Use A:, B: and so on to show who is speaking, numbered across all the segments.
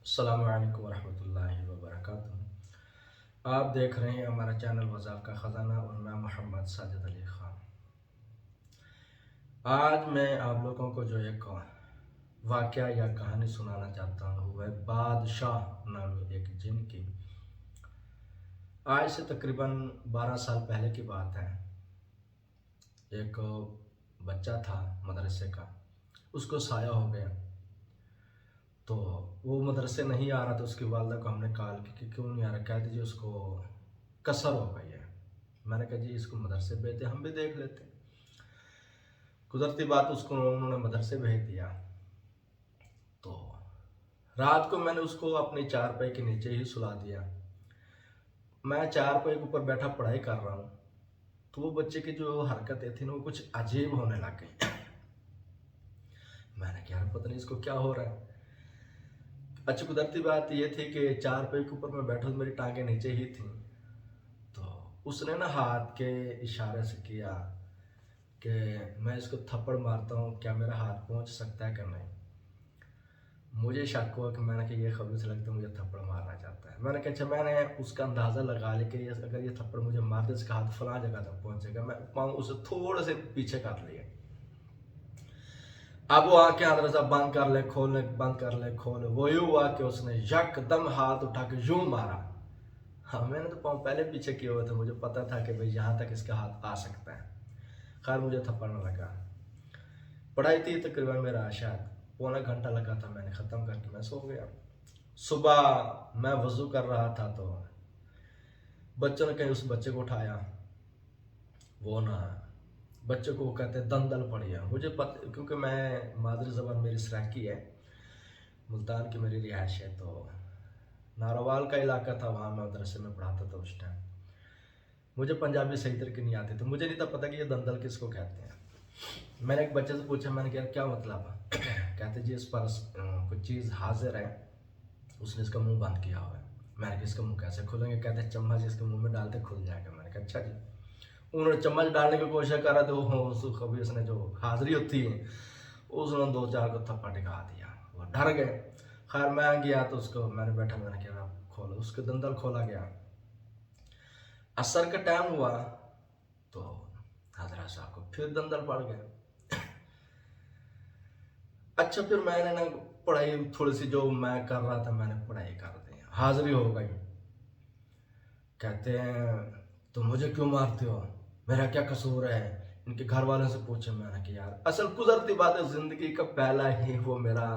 A: अस्सलाम वालेकुम वरहमतुल्लाहि वबरकातुहू। आप देख रहे हैं हमारा चैनल वज़ाफ़ का ख़ज़ाना और मैं मोहम्मद साजिद अली ख़ान। आज मैं आप लोगों को जो एक वाक़या या कहानी सुनाना चाहता हूँ वह बादशाह नामी एक जिन की। आज से तकरीबन 12 साल पहले की बात है। एक बच्चा था मदरसे का, उसको साया हो गया। तो वो मदरसे नहीं आ रहा था। उसकी वालदा को हमने कॉल की कि क्यों नहीं आ रहा, कह दीजिए उसको कसर हो गई है। मैंने कहा जी इसको मदरसे भेज दे, हम भी देख लेते। गुजरती बात उसको उन्होंने मदरसे भेज दिया। तो रात को मैंने उसको अपनी चारपाई के नीचे ही सुला दिया। मैं चारपाई के ऊपर बैठा पढ़ाई कर रहा हूँ, तो वो बच्चे की जो हरकतें थी ना वो कुछ अजीब होने लग गई। मैंने कहा पता नहीं इसको क्या हो रहा है। अच्छा, कुदरती बात ये थी कि चारपाई के ऊपर मैं बैठा, मेरी टांगें नीचे ही थी। तो उसने ना हाथ के इशारे से किया कि मैं इसको थप्पड़ मारता हूँ, क्या मेरा हाथ पहुँच सकता है कि नहीं। मुझे शक हुआ कि मैंने कि ये खबीस लगता है मुझे थप्पड़ मारना चाहता है। मैंने कहा अच्छा, मैंने उसका अंदाज़ा लगा लिया कि अगर ये थप्पड़ मुझे मार दे इसका हाथ फलां जगह तक पहुँचेगा। मैं पाँव उसे थोड़े से पीछे कर लिए। अब वो आके दरवाजा बंद कर ले खोले, बंद कर ले खोले। वो यूँ हुआ कि उसने यकदम हाथ उठा के यूँ मारा। हाँ, मैंने तो पाँव पहले पीछे किए हुए थे, मुझे पता था कि भाई यहाँ तक इसका हाथ आ सकता है। खैर मुझे थप्पड़ न लगा। पढ़ाई थी तकरीबन मेरा शायद पौना घंटा लगा था, मैंने ख़त्म करके मैं सो गया। सुबह मैं वज़ू कर रहा था तो बच्चों ने कहीं उस बच्चे को उठाया। वो ना बच्चे को वो कहते हैं दंदल पड़िया। मुझे पता, क्योंकि मैं मादरी ज़बान मेरी सराइकी है, मुल्तान की मेरी रिहाइश है। तो नारोवाल का इलाका था, वहाँ मैं मदरसे में पढ़ाता था उस टाइम। मुझे पंजाबी सही तरीके नहीं आती, तो मुझे नहीं था पता कि ये दंदल किसको कहते हैं। मैंने एक बच्चे से पूछा, मैंने कहा क्या मतलब कहते जी इस पर कुछ चीज़ हाजिर है, उसने इसका मुंह बंद किया हुआ है। मैंने कहा इसका मुंह कैसे खोलेंगे, कहते चम्मच इसके मुंह में डालते खुल जाएगा। मैंने कहा अच्छा जी। उन्होंने चम्मच डालने की कोशिश करा तो उस खबीस ने जो हाजिरी होती है उसने दो चार को थप्पड़ टिका दिया, वो डर गए। खैर मैं गया तो उसको मैंने बैठा, मैंने कहा खोलो, उसके दंदल खोला गया। असर का टाइम हुआ तो हजरत साहब को फिर दंदल पड़ गया। अच्छा, फिर मैंने ना पढ़ाई थोड़ी सी जो मैं कर रहा था मैंने पढ़ाई कर दी, हाजिरी हो गई। कहते हैं तो मुझे क्यों मारते हो, मेरा क्या कसूर है। इनके घर वालों से पूछे। मैंने कि यार असल गुजरती बात है, जिंदगी का पहला ही वो मेरा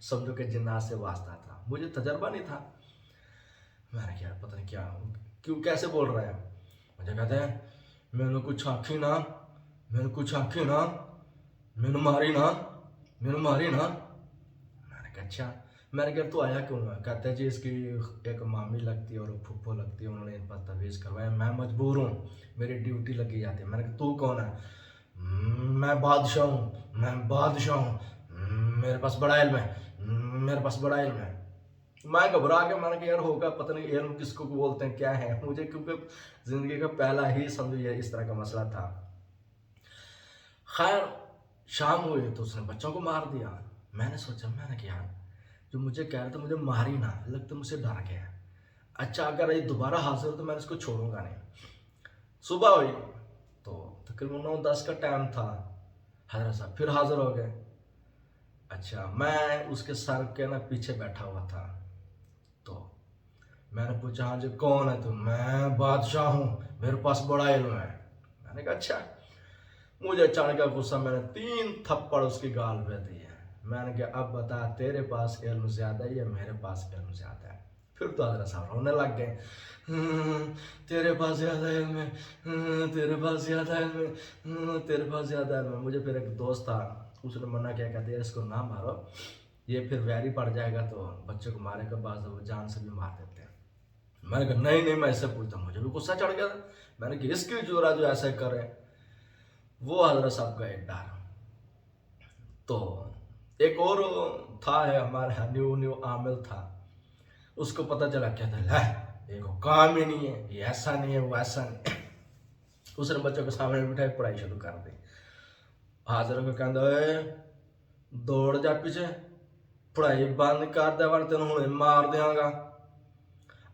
A: समझो कि जिन्नात से वास्ता था, मुझे तजर्बा नहीं था। मैंने क्या पता नहीं क्या क्यों कैसे बोल रहा है। मुझे कहते हैं मैंने कुछ आखी ना, मैंने कुछ आखी ना, मैंने मारी ना, मैंने मारी ना। मैंने कहा अच्छा। मैंने कहा तू आया क्यों है। कहते हैं जी इसकी एक मामी लगती है और फूफो लगती है, उन्होंने इन पर तवीज़ करवाया, मैं मजबूर हूँ, मेरी ड्यूटी लगी जाती है। मैंने कहा तू कौन है। मैं बादशाह हूँ, मैं बादशाह हूँ, मेरे पास बड़ा इल्म है, मेरे पास बड़ा इल्म है। मैं घबरा के मैंने कहा यार होगा पता नहीं इल्म किसको बोलते हैं क्या है मुझे, क्योंकि ज़िंदगी का पहला ही समझो ये इस तरह का मसला था। खैर शाम हुई तो उसने बच्चों को मार दिया। मैंने सोचा, मैंने कहा जो मुझे कह रहे थे मुझे मार ही ना, लगता मुझसे डर गया। अच्छा अगर ये दोबारा हाजिर हो तो मैं इसको छोड़ूंगा नहीं। सुबह हुई तो तकरीबन 9-10 का टाइम था। हजरत साहब फिर हाजिर हो गए। अच्छा, मैं उसके सर के ना पीछे बैठा हुआ था। तो मैंने पूछा हाँ जी कौन है तुम। मैं बादशाह हूँ, मेरे पास बड़ा इल्म है। मैंने कहा अच्छा। मुझे चढ़ का गुस्सा, मैंने 3 थप्पड़ उसकी गाल पे दिए। मैंने कहा अब बता तेरे पास इल्म ज्यादा है या मेरे पास इल्म ज्यादा है। फिर तो हजरत साहब रोने लग गए। तेरे पास ज्यादा इल्म है, तेरे पास ज्यादा इल्म है, तेरे पास ज्यादा इल्म है। मुझे फिर एक दोस्त था, उसने मना किया, कहते हैं इसको ना मारो, ये फिर वैरी पड़ जाएगा तो बच्चे को मारेगा, बाज वो जान से भी मार देते हैं। मैंने कहा नहीं नहीं मैं ऐसे पूछता, मुझे भी गुस्सा चढ़ गया। मैंने कहा इसकी जोरा जो ऐसे करे। वो हजरत साहब का एक डर। तो एक और था है हमारे यहाँ न्यू न्यू आमिल था, उसको पता चला क्या था, है देखो काम ही नहीं है, ये ऐसा नहीं है वो ऐसा नहीं। उसने बच्चों के सामने बिठाई पढ़ाई शुरू कर दी। हाजिर को कहता है दौड़ जा पीछे, पढ़ाई बंद कर दे वन तेन हुणे मार देंगा।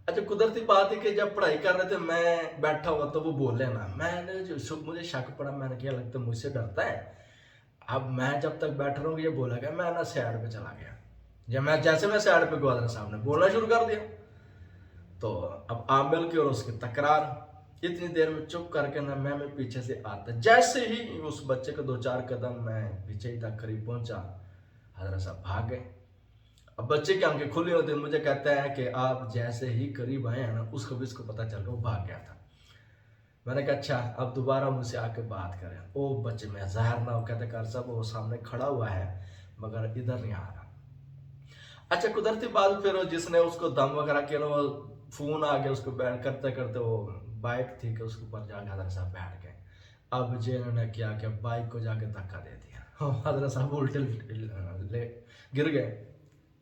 A: अच्छा कुदरती बात है कि जब पढ़ाई कर रहे थे मैं बैठा हुआ तो वो बोले ना, मैंने जो मुझे शक पड़ा, मैंने क्या लगता है मुझसे डरता है। अब मैं जब तक बैठ रहा हूँ ये बोला गया, मैं ना साइड पे चला गया। जब मैं जैसे मैं साइड पे गया सामने बोलना शुरू कर दिया, तो अब आमिल की और उसकी तकरार, इतनी देर में चुप करके ना मैं पीछे से आता, जैसे ही उस बच्चे को 2-4 कदम मैं पीछे ही तक करीब पहुंचा, हजरत साहब भाग गए। अब बच्चे की आंखें खुली होती, मुझे कहते हैं कि आप जैसे ही करीब आए हैं ना उसको भी इसको पता चल गया, वो भाग गया था। मैंने कहा अच्छा अब दोबारा मुझसे आके बात करें। ओ बच्चे में ज़ाहिर ना हो, कहते कार साहब वो सामने खड़ा हुआ है मगर इधर नहीं आ रहा। अच्छा कुदरती बात, फिर जिसने उसको दम वगैरह किया ना, वो फोन आ गया, उसको बैठ करते करते वो बाइक थी कि उसके ऊपर जाके हजरत साहब बैठ गए। अब जे इन्होंने क्या किया, बाइक को जाके धक्का दे दिया, हजरत साहब उल्टे ले गिर गए।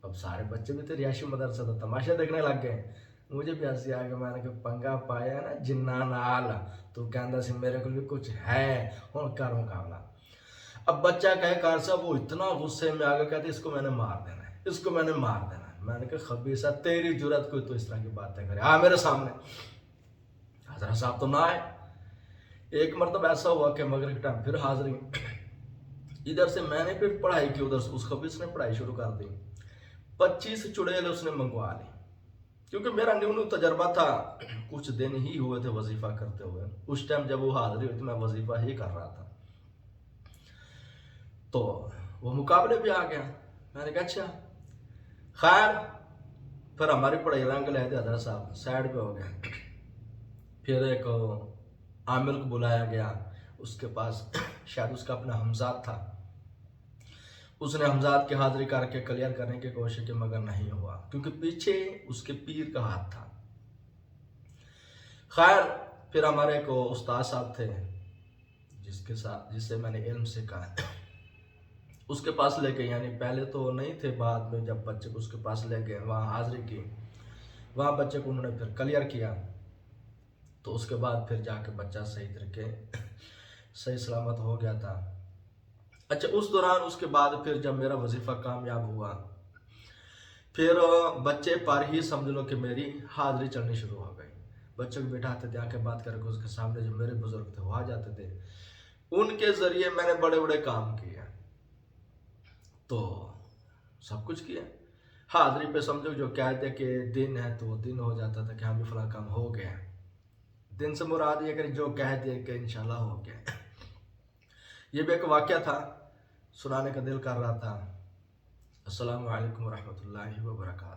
A: अब सारे बच्चे भी थे, रिहायशी मदरसा था, तमाशा देखने लग गए। मुझे भी हंसी आ गई, मैंने कहा पंगा पाया ना जिन्ना नाल, तो कहता सी मेरे को भी कुछ है हुण कर मुकाबला। अब बच्चा कहे कार साहब, वो इतना गुस्से में आ गया, कहते इसको मैंने मार देना है, इसको मैंने मार देना है। मैंने कहा खबीसा तेरी जुरत कोई तो इस तरह की बातें करे, आ मेरे सामने। हजरत साहब तो ना आए। एक मरतब ऐसा हुआ कि मगरिब के टाइम फिर हाजिरी, इधर से मैंने फिर पढ़ाई की, उधर से उस खबीस ने पढ़ाई शुरू कर दी। 25 चुड़ैल उसने मंगवा ली, क्योंकि मेरा न्यू न्यू तजर्बा था, कुछ दिन ही हुए थे वजीफा करते हुए। उस टाइम जब वो हाजिरी हुई थी मैं वजीफा ही कर रहा था, तो वो मुकाबले भी आ गया। मैंने कहा अच्छा खैर, फिर हमारी पढ़ाई रंग ले थे, हजरत साहब साइड पे हो गए। फिर एक आमिर को बुलाया गया, उसके पास शायद उसका अपना हमजाद था, उसने हमजाद की हाजिरी करके क्लियर करने की कोशिश की मगर नहीं हुआ, क्योंकि पीछे उसके पीर का हाथ था। खैर फिर हमारे एक उस्ताद साहब थे जिससे मैंने इल्म सीखा, उसके पास ले गए, यानी पहले तो नहीं थे, बाद में जब बच्चे को उसके पास ले गए, वहाँ हाजिरी की, वहाँ बच्चे को उन्होंने फिर क्लियर किया, तो उसके बाद फिर जाके बच्चा सही तरीके सही सलामत हो गया था। अच्छा उस दौरान उसके बाद फिर जब मेरा वजीफ़ा कामयाब हुआ, फिर बच्चे पर ही समझ लो कि मेरी हाजिरी चलनी शुरू हो गई। बच्चे को बिठाते थे, आके बात करके उसके सामने जो मेरे बुजुर्ग थे वो आ जाते थे, उनके ज़रिए मैंने बड़े बड़े काम किए, तो सब कुछ किया। हाजिरी पे समझो जो कहते कि दिन है तो वो दिन हो जाता था कि हाँ भी फला काम हो गया। दिन से मुराद ये कि जो कह दिया कि इंशाल्लाह हो गया। ये भी एक वाक़या था, सुनाने का दिल कर रहा था। अस्सलामु अलैकुम वरहमतुल्लाहि वबरकातुहू।